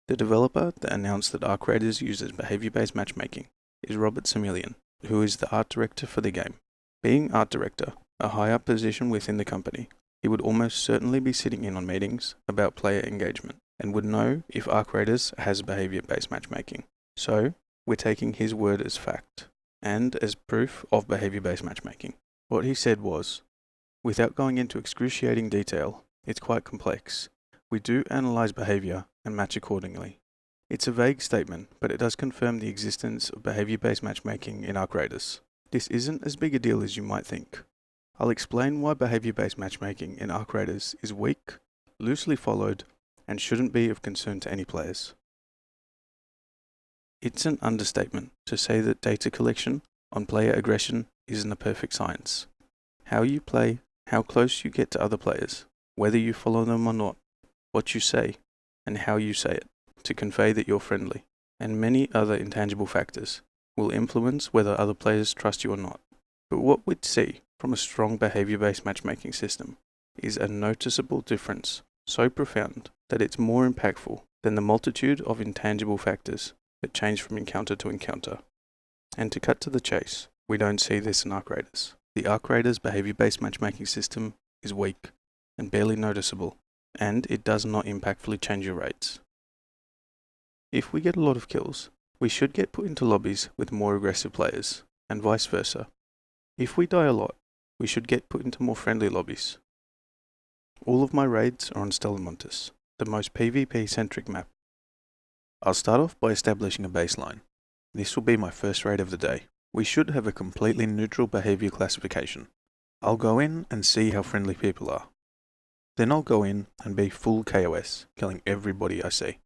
The developer that announced that Arc Raiders uses behavior-based matchmaking is Robert Similian, who is the art director for the game. Being art director, a high-up position within the company, he would almost certainly be sitting in on meetings about player engagement and would know if Arc Raiders has behavior-based matchmaking. So, we're taking his word as fact and as proof of behavior-based matchmaking. What he said was, without going into excruciating detail, it's quite complex. We do analyze behavior and match accordingly. It's a vague statement, but it does confirm the existence of behavior-based matchmaking in Arc Raiders. This isn't as big a deal as you might think. I'll explain why behavior-based matchmaking in Arc Raiders is weak, loosely followed, and shouldn't be of concern to any players. It's an understatement to say that data collection on player aggression isn't a perfect science. How you play, how close you get to other players, whether you follow them or not, what you say, and how you say it, to convey that you're friendly, and many other intangible factors will influence whether other players trust you or not. But what we'd see from a strong behavior-based matchmaking system is a noticeable difference so profound that it's more impactful than the multitude of intangible factors that change from encounter to encounter. And to cut to the chase, we don't see this in Arc Raiders. The Arc Raiders behavior-based matchmaking system is weak and barely noticeable, and it does not impactfully change your rates. If we get a lot of kills, we should get put into lobbies with more aggressive players, and vice versa. If we die a lot, we should get put into more friendly lobbies. All of my raids are on Stellamontis, the most PvP-centric map. I'll start off by establishing a baseline. This will be my first raid of the day. We should have a completely neutral behavior classification. I'll go in and see how friendly people are. Then I'll go in and be full KOS, killing everybody I see.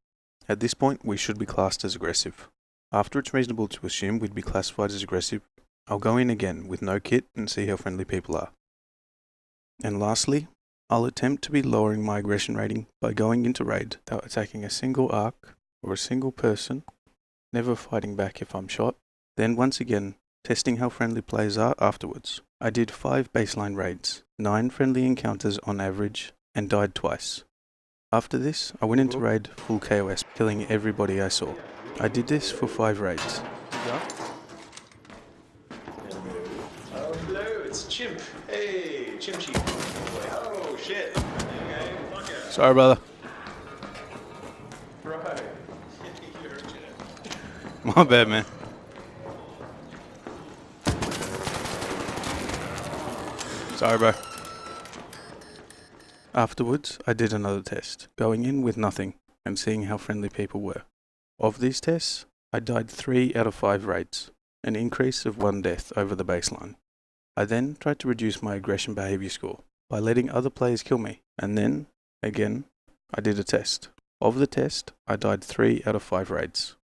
At this point, we should be classed as aggressive. After it's reasonable to assume we'd be classified as aggressive, I'll go in again with no kit and see how friendly people are. And lastly, I'll attempt to be lowering my aggression rating by going into raid without attacking a single arc or a single person, never fighting back if I'm shot, then once again, testing how friendly players are afterwards. I did 5 baseline raids, 9 friendly encounters on average, and died twice. After this, I went into raid full KOS, killing everybody I saw. I did this for 5 raids. Oh, hello, it's Chimp. Hey, Chimp Cheap. Oh, shit. Okay, fuck yeah. Sorry, brother. Right. You're a jet. My bad, man. Sorry, bro. Afterwards, I did another test, going in with nothing and seeing how friendly people were. Of these tests, I died 3 out of 5 raids, an increase of 1 death over the baseline. I then tried to reduce my aggression behavior score by letting other players kill me, and then, again, I did a test. Of the test, I died 3 out of 5 raids.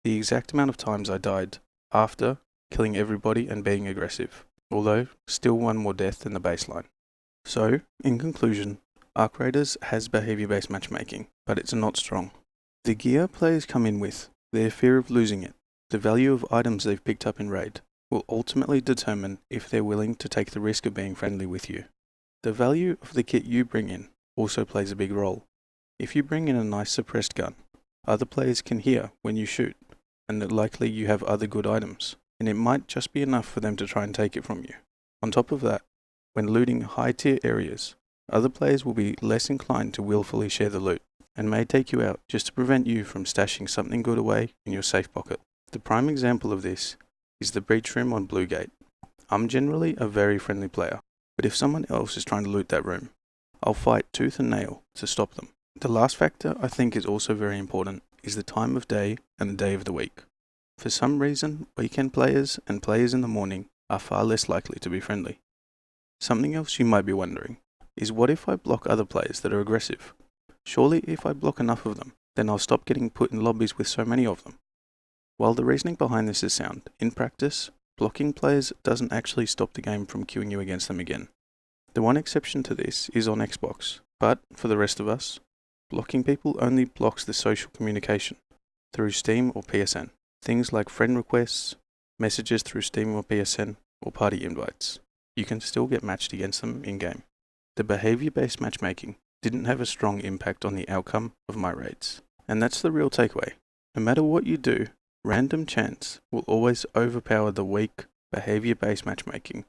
The exact amount of times I died after killing everybody and being aggressive, although still 1 more death than the baseline. So, in conclusion, Arc Raiders has behavior-based matchmaking, but it's not strong. The gear players come in with, their fear of losing it, the value of items they've picked up in raid, will ultimately determine if they're willing to take the risk of being friendly with you. The value of the kit you bring in also plays a big role. If you bring in a nice suppressed gun, other players can hear when you shoot, and that likely you have other good items, and it might just be enough for them to try and take it from you. On top of that, when looting high-tier areas, other players will be less inclined to willfully share the loot, and may take you out just to prevent you from stashing something good away in your safe pocket. The prime example of this is the breach room on Blue Gate. I'm generally a very friendly player, but if someone else is trying to loot that room, I'll fight tooth and nail to stop them. The last factor I think is also very important is the time of day and the day of the week. For some reason, weekend players and players in the morning are far less likely to be friendly. Something else you might be wondering is, what if I block other players that are aggressive? Surely if I block enough of them, then I'll stop getting put in lobbies with so many of them. While the reasoning behind this is sound, in practice, blocking players doesn't actually stop the game from queuing you against them again. The one exception to this is on Xbox, but for the rest of us, blocking people only blocks the social communication through Steam or PSN. Things like friend requests, messages through Steam or PSN, or party invites. You can still get matched against them in-game. The behavior-based matchmaking didn't have a strong impact on the outcome of my raids. And that's the real takeaway. No matter what you do, random chance will always overpower the weak behavior-based matchmaking